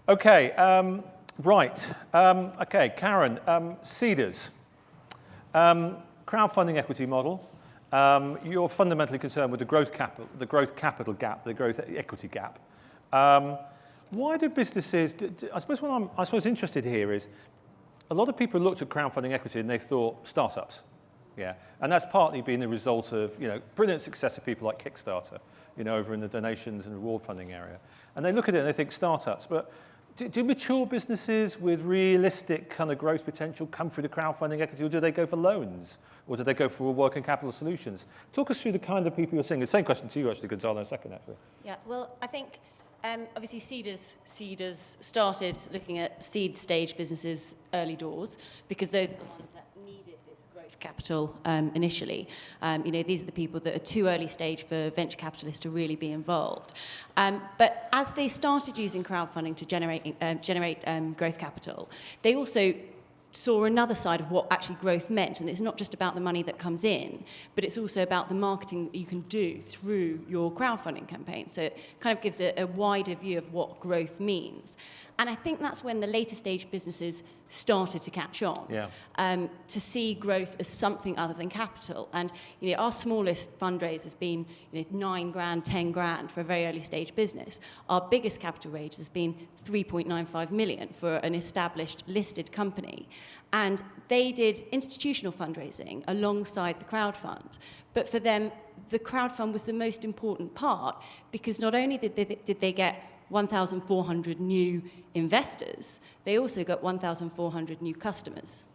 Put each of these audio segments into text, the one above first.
Okay, right. Okay, Karen, seeders. Crowdfunding equity model. You're fundamentally concerned with the growth capital gap, the growth equity gap. Why do businesses? I suppose what I'm interested here is a lot of people looked at crowdfunding equity and they thought startups. Yeah, and that's partly been the result of brilliant success of people like Kickstarter, over in the donations and reward funding area. And they look at it and they think startups, but do mature businesses with realistic kind of growth potential come through the crowdfunding equity, or do they go for loans, or do they go for working capital solutions? Talk us through the kind of people you're seeing. The same question to you, actually, Gonzalo, in a second, actually. Yeah, well, I think obviously seeders started looking at seed stage businesses early doors because those are the ones that needed this growth capital initially. These are the people that are too early stage for venture capitalists to really be involved. But as they started using crowdfunding to generate growth capital, they also saw another side of what actually growth meant. And it's not just about the money that comes in, but it's also about the marketing that you can do through your crowdfunding campaign. So it kind of gives a wider view of what growth means. And I think that's when the later stage businesses started to catch on, to see growth as something other than capital. And our smallest fundraise has been $9,000, $10,000 for a very early stage business. Our biggest capital raise has been $3.95 million for an established listed company. And they did institutional fundraising alongside the crowdfund. But for them, the crowdfund was the most important part because not only did they get 1,400 new investors, they also got 1,400 new customers.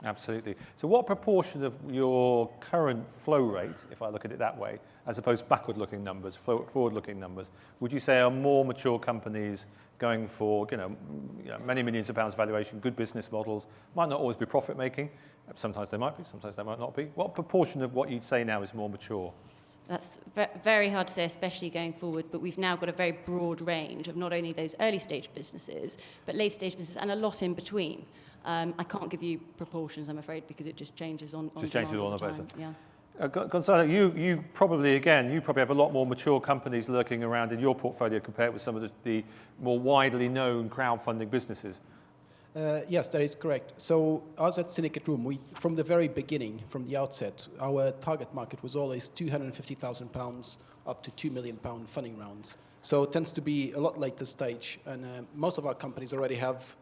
Absolutely. So what proportion of your current flow rate, if I look at it that way, as opposed to backward-looking numbers, forward-looking numbers, would you say are more mature companies going for many millions of pounds valuation, good business models, might not always be profit-making, sometimes they might be, sometimes they might not be. What proportion of what you'd say now is more mature? That's very hard to say, especially going forward, but we've now got a very broad range of not only those early stage businesses, but late stage businesses and a lot in between. I can't give you proportions, I'm afraid, because it just changes on just changes all the time. Yeah. Gonzalo, you probably have a lot more mature companies lurking around in your portfolio compared with some of the more widely known crowdfunding businesses. Yes, that is correct. So us at Syndicate Room, from the very beginning, from the outset, our target market was always £250,000 up to £2 million funding rounds. So it tends to be a lot later stage, and most of our companies already have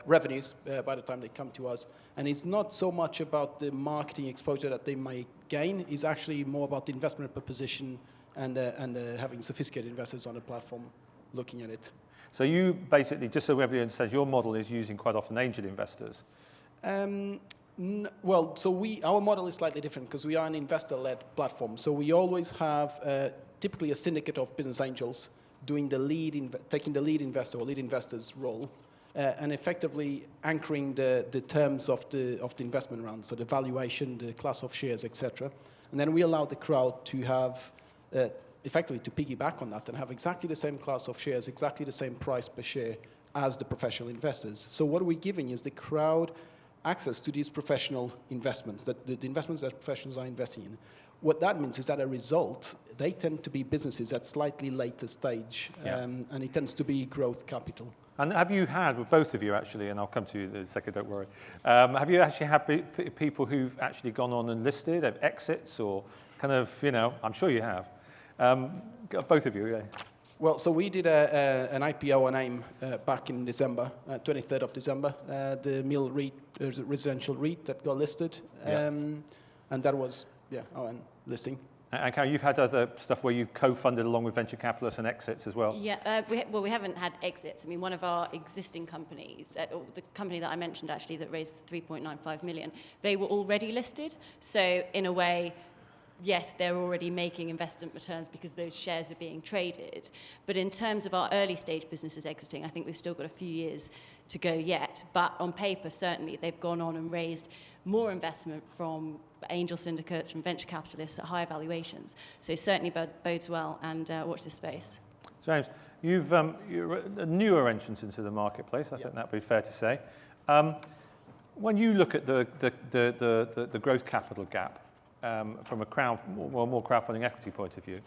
revenues by the time they come to us. And it's not so much about the marketing exposure that they might gain, it's actually more about the investment proposition and having sophisticated investors on the platform looking at it. So you basically, just so everyone understands, your model is using quite often angel investors. Well, so our model is slightly different because we are an investor-led platform. So we always have typically a syndicate of business angels doing taking the lead investor or lead investor's role and effectively anchoring the terms of the investment round, so the valuation, the class of shares, etc. And then we allow the crowd to have effectively to piggyback on that and have exactly the same class of shares, exactly the same price per share as the professional investors. So what we're giving is the crowd access to these professional investments, the investments that professionals are investing in. What that means is that as a result, they tend to be businesses at slightly later stage, and it tends to be growth capital. And have you had, with both of you actually, and I'll come to you in a second, don't worry, have you actually had people who've actually gone on and listed, have exits, or kind of, I'm sure you have. Both of you, yeah. Well, so we did an IPO on AIM back in December, 23rd of December, the Mill REIT, residential REIT that got listed, and that was, our listing. And Karen, you've had other stuff where you co-funded along with venture capitalists and exits as well. Yeah, we haven't had exits. I mean, one of our existing companies, the company that I mentioned actually that raised $3.95 million, they were already listed. So in a way, yes, they're already making investment returns because those shares are being traded. But in terms of our early stage businesses exiting, I think we've still got a few years to go yet. But on paper, certainly, they've gone on and raised more investment from angel syndicates, from venture capitalists at higher valuations. So certainly bodes well, and watch this space. James, you're a newer entrant into the marketplace, I think that would be fair to say. When you look at the growth capital gap, from a more crowdfunding equity point of view,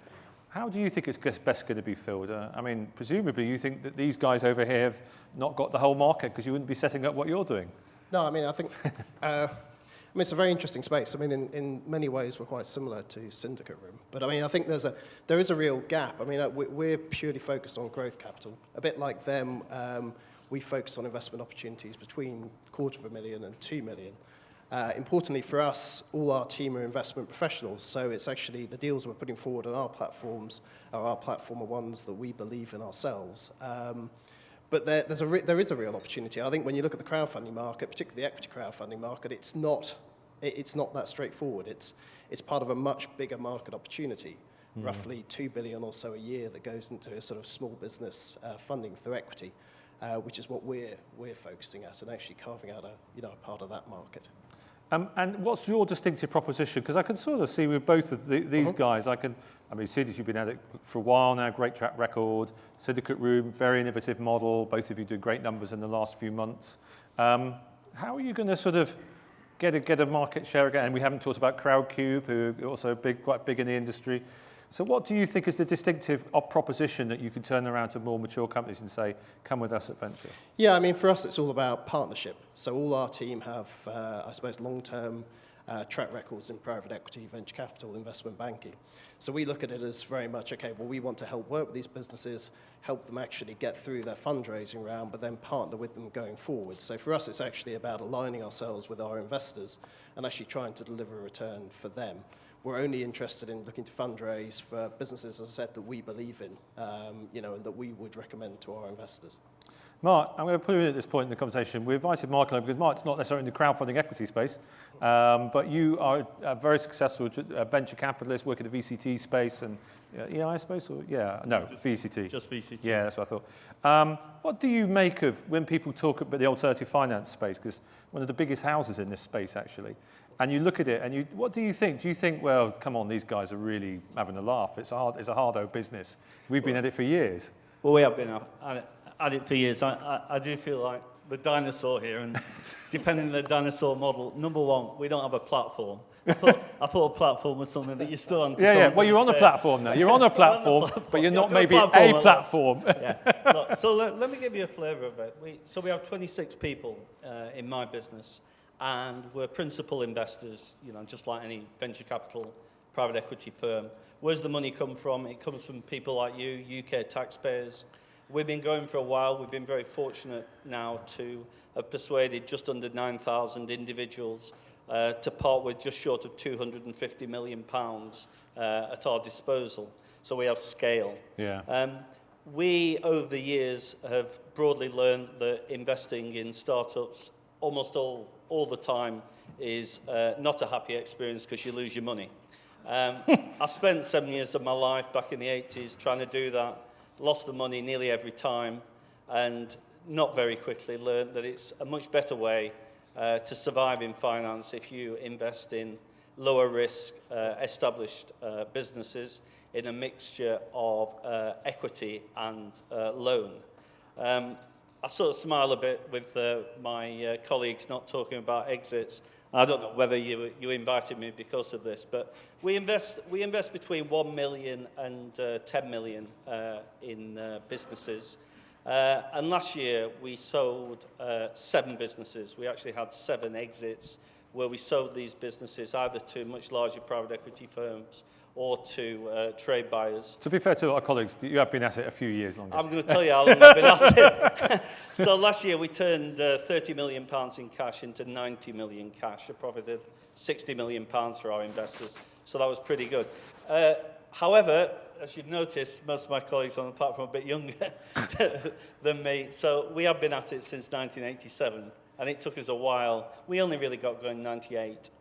How do you think it's best going to be filled? I mean, presumably you think that these guys over here have not got the whole market because you wouldn't be setting up what you're doing. No, I mean, I think it's a very interesting space. I mean, in many ways, we're quite similar to Syndicate Room. But I mean, I think there is a real gap. I mean, we're purely focused on growth capital. A bit like them, we focus on investment opportunities between $250,000 and $2 million. Importantly for us, all our team are investment professionals, so it's actually the deals we're putting forward on our platforms are ones that we believe in ourselves. But there is a real opportunity. I think when you look at the crowdfunding market, particularly the equity crowdfunding market, it's not that straightforward. It's part of a much bigger market opportunity, roughly $2 billion or so a year that goes into a sort of small business funding through equity, which is what we're focusing at and actually carving out a part of that market. And what's your distinctive proposition? Because I can sort of see with both of these guys, I mean, Sidis, you've been at it for a while now, great track record. Syndicate Room, very innovative model. Both of you do great numbers in the last few months. How are you going to sort of get a market share again? And we haven't talked about Crowdcube, who are also quite big in the industry. So what do you think is the distinctive proposition that you can turn around to more mature companies and say, come with us at Venture? Yeah, I mean, for us, it's all about partnership. So all our team have, I suppose, long-term track records in private equity, venture capital, investment banking. So we look at it as very much, okay, well, we want to help work with these businesses, help them actually get through their fundraising round, but then partner with them going forward. So for us, it's actually about aligning ourselves with our investors and actually trying to deliver a return for them. We're only interested in looking to fundraise for businesses, as I said, that we believe in, and that we would recommend to our investors. Mark, I'm going to put you at this point in the conversation. We invited Mark along because Mark's not necessarily in the crowdfunding equity space, but you are a very successful venture capitalist, work in the VCT space and EI space, or VCT. Just VCT. Yeah, that's what I thought. What do you make of when people talk about the alternative finance space? Because one of the biggest houses in this space, actually. And you look at it, and what do you think? Do you think, well, come on, these guys are really having a laugh? It's a hard-o business. We've been at it for years. Well, we have been at it for years. I do feel like the dinosaur here, and defending the dinosaur model. Number one, we don't have a platform. I thought a platform was something that you still on to Yeah. Well, you're on a platform now. You're on a platform, but you're not maybe a platform. Yeah. Look, so let me give you a flavour of it. We have 26 people in my business. And we're principal investors, just like any venture capital, private equity firm. Where's the money come from? It comes from people like you, UK taxpayers. We've been going for a while. We've been very fortunate now to have persuaded just under 9,000 individuals to part with just short of £250 million at our disposal. So we have scale. Yeah. We, over the years, have broadly learned that investing in startups almost all the time is not a happy experience because you lose your money. I spent 7 years of my life back in the 80s trying to do that, lost the money nearly every time, and not very quickly learned that it's a much better way to survive in finance if you invest in lower risk, established businesses in a mixture of equity and loan. I sort of smile a bit with my colleagues not talking about exits. I don't know whether you invited me because of this, but we invest between 1 million and 10 million in businesses. And last year we sold 7 businesses. We actually had 7 exits where we sold these businesses either to much larger private equity firms or to trade buyers. To be fair to our colleagues, you have been at it a few years longer. I'm going to tell you how long I've been at it. So last year we turned £30 million in cash into 90 million cash, a profit of £60 million for our investors. So that was pretty good. However, as you've noticed, most of my colleagues on the platform are a bit younger than me. So we have been at it since 1987, and it took us a while. We only really got going in 98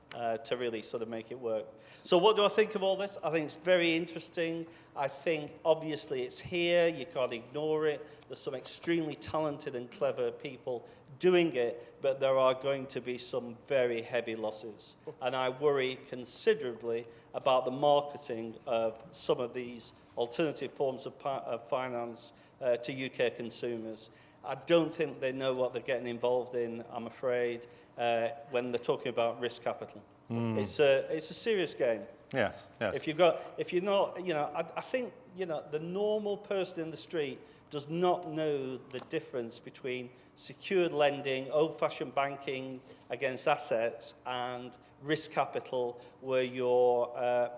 to really sort of make it work. So what do I think of all this? I think it's very interesting. I think, obviously, it's here. You can't ignore it. There's some extremely talented and clever people doing it, but there are going to be some very heavy losses. And I worry considerably about the marketing of some of these alternative forms of finance to UK consumers. I don't think they know what they're getting involved in, I'm afraid, when they're talking about risk capital. It's a serious game. Yes, yes. If you're not, I think, the normal person in the street does not know the difference between secured lending, old-fashioned banking against assets, and risk capital, where you're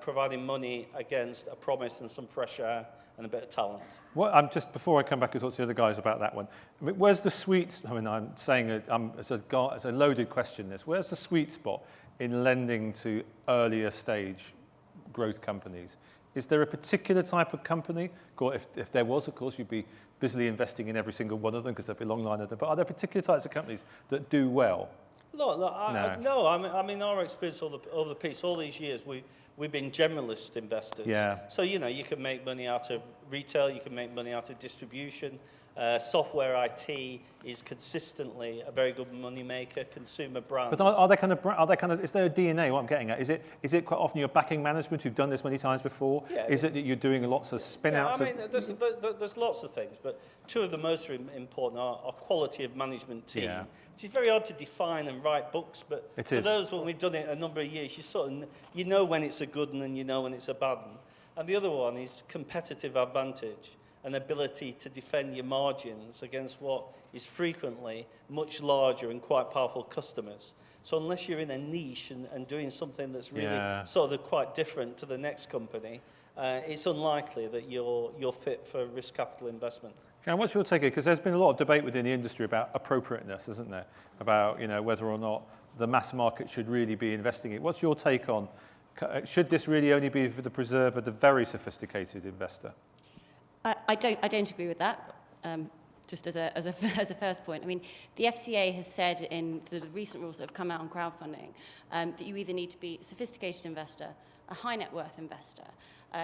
providing money against a promise and some fresh air and a bit of talent. Well, just before I come back and talk to the other guys about that one, I mean, where's the sweet? I mean, I'm saying it's a loaded question. This, where's the sweet spot in lending to earlier stage growth companies? Is there a particular type of company? If there was, of course, you'd be busily investing in every single one of them because there'd be a long line of them. But are there particular types of companies that do well? No. I mean, our experience over the piece, all these years, we've been generalist investors. Yeah. So, you can make money out of retail, you can make money out of distribution. Software IT is consistently a very good money maker. Consumer brands. But are they kind of? Is there a DNA? What I'm getting at is it quite often you're backing management who've done this many times before? Yeah, is it that you're doing lots of spin outs? I mean, there's lots of things, but two of the most important are quality of management team. Yeah. Which is very hard to define and write books, but for those when we've done it a number of years, you know when it's a good one and you know when it's a bad one. And the other one is competitive advantage. An ability to defend your margins against what is frequently much larger and quite powerful customers. So unless you're in a niche and doing something that's really sort of quite different to the next company, it's unlikely that you're fit for risk capital investment. And what's your take? Because there's been a lot of debate within the industry about appropriateness, isn't there? About whether or not the mass market should really be investing it. What's your take on? Should this really only be for the preserve of the very sophisticated investor? I don't agree with that. Just as a first point, I mean, the FCA has said in the recent rules that have come out on crowdfunding that you either need to be a sophisticated investor, a high net worth investor,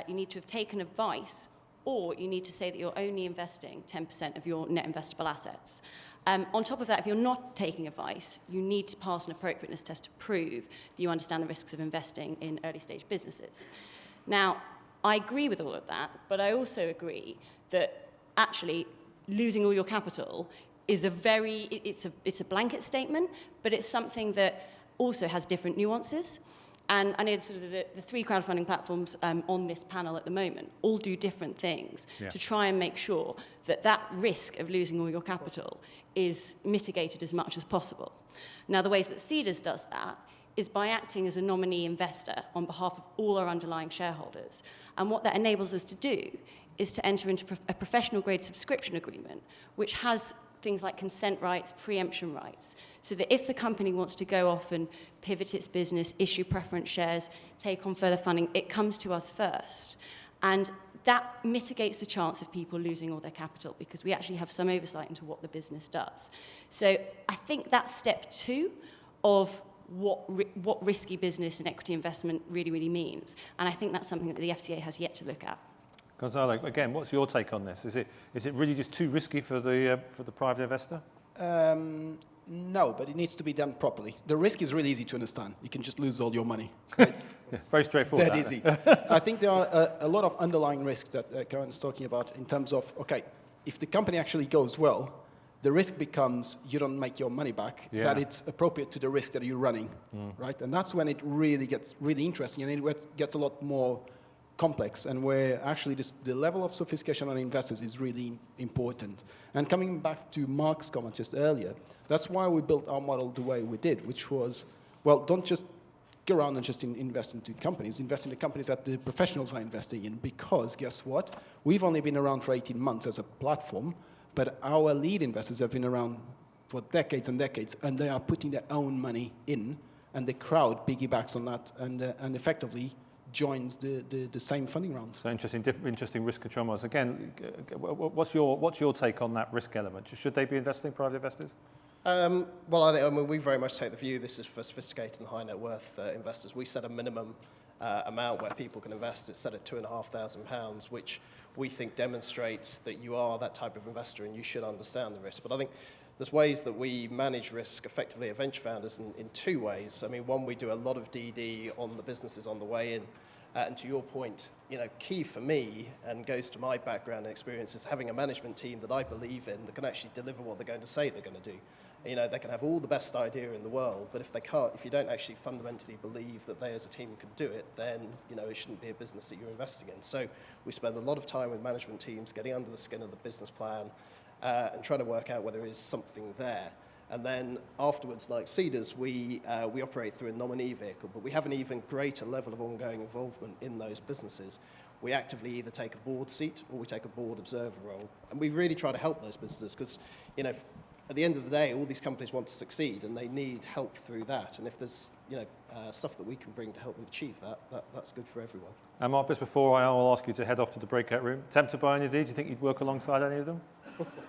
you need to have taken advice, or you need to say that you're only investing 10% of your net investable assets. On top of that, if you're not taking advice, you need to pass an appropriateness test to prove that you understand the risks of investing in early stage businesses. Now, I agree with all of that, but I also agree that actually losing all your capital is it's a blanket statement, but it's something that also has different nuances. And I know sort of the three crowdfunding platforms on this panel at the moment all do different things to try and make sure that risk of losing all your capital is mitigated as much as possible. Now, the ways that Cedars does that is by acting as a nominee investor on behalf of all our underlying shareholders. And what that enables us to do is to enter into a professional-grade subscription agreement, which has things like consent rights, preemption rights, so that if the company wants to go off and pivot its business, issue preference shares, take on further funding, it comes to us first. And that mitigates the chance of people losing all their capital because we actually have some oversight into what the business does. So I think that's step two of what risky business and equity investment really, really means. And I think that's something that the FCA has yet to look at. Gonzalo, again, what's your take on this? Is it really just too risky for the private investor? No, but it needs to be done properly. The risk is really easy to understand. You can just lose all your money. Right? Very straightforward. That easy. I think there are a lot of underlying risks that Karen is talking about in terms of, okay, if the company actually goes well, the risk becomes you don't make your money back, that it's appropriate to the risk that you're running, right? And that's when it really gets really interesting and it gets a lot more complex and where actually the level of sophistication on investors is really important. And coming back to Mark's comment just earlier, that's why we built our model the way we did, which was, well, don't just go around and just invest into companies, invest in the companies that the professionals are investing in, because guess what? We've only been around for 18 months as a platform, but our lead investors have been around for decades and decades, and they are putting their own money in, and the crowd piggybacks on that and effectively joins the same funding round. So interesting risk control models. Again, what's your take on that risk element? Should they be investing, private investors? Well, I mean, we very much take the view this is for sophisticated and high net worth investors. We set a minimum amount where people can invest. It's set at £2,500, which we think demonstrates that you are that type of investor and you should understand the risk. But I think there's ways that we manage risk effectively at venture founders in two ways. I mean, one, we do a lot of DD on the businesses on the way in. And to your point, key for me, and goes to my background and experience, is having a management team that I believe in that can actually deliver what they're going to say they're going to do. They can have all the best idea in the world, but if you don't actually fundamentally believe that they as a team can do it, then, it shouldn't be a business that you're investing in. So we spend a lot of time with management teams getting under the skin of the business plan and trying to work out whether there is something there. And then afterwards, like Cedars, we operate through a nominee vehicle, but we have an even greater level of ongoing involvement in those businesses. We actively either take a board seat or we take a board observer role. And we really try to help those businesses because, at the end of the day, all these companies want to succeed and they need help through that. And if there's, stuff that we can bring to help them achieve that's good for everyone. And Mark, just before I'll ask you to head off to the breakout room, tempted by any of these? Do you think you'd work alongside any of them?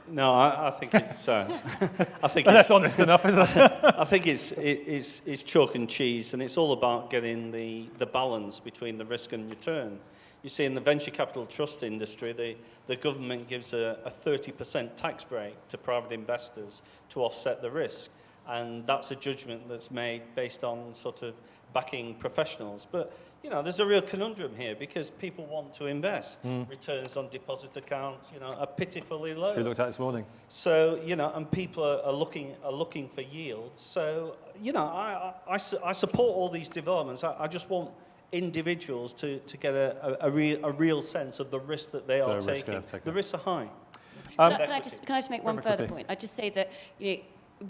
No, I think it's. I think that's honest enough, isn't it? I think it's chalk and cheese, and it's all about getting the balance between the risk and return. You see, in the venture capital trust industry, the government gives a 30% tax break to private investors to offset the risk, and that's a judgment that's made based on sort of backing professionals. But there's a real conundrum here because people want to invest. Returns on deposit accounts, are pitifully low. We looked at this morning. So, and people are looking for yield. So, I support all these developments. I just want individuals to get a real sense of the risk that they are taking. The risks are high. Can I just make one further point? I'd just say that,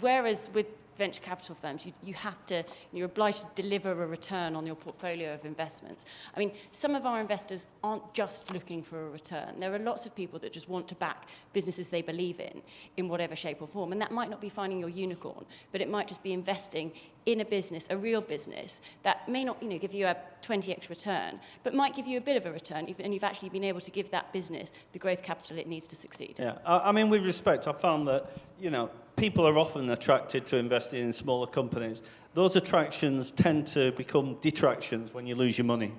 whereas with venture capital firms, you have to, you're obliged to deliver a return on your portfolio of investments. I mean, some of our investors aren't just looking for a return. There are lots of people that just want to back businesses they believe in whatever shape or form. And that might not be finding your unicorn, but it might just be investing in a business, a real business, that may not, give you a 20x return, but might give you a bit of a return, and you've actually been able to give that business the growth capital it needs to succeed. Yeah, I mean, with respect, I found that, people are often attracted to investing in smaller companies. Those attractions tend to become detractions when you lose your money.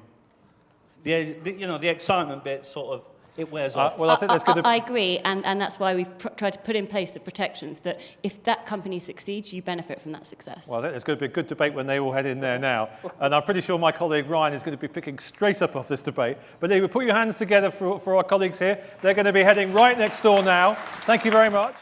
The excitement bit sort of, it wears off. Well, I think there's going to... I agree, and that's why we've tried to put in place the protections that if that company succeeds, you benefit from that success. Well, I think there's going to be a good debate when they all head in there now. And I'm pretty sure my colleague Ryan is going to be picking straight up off this debate. But anyway, put your hands together for our colleagues here. They're going to be heading right next door now. Thank you very much.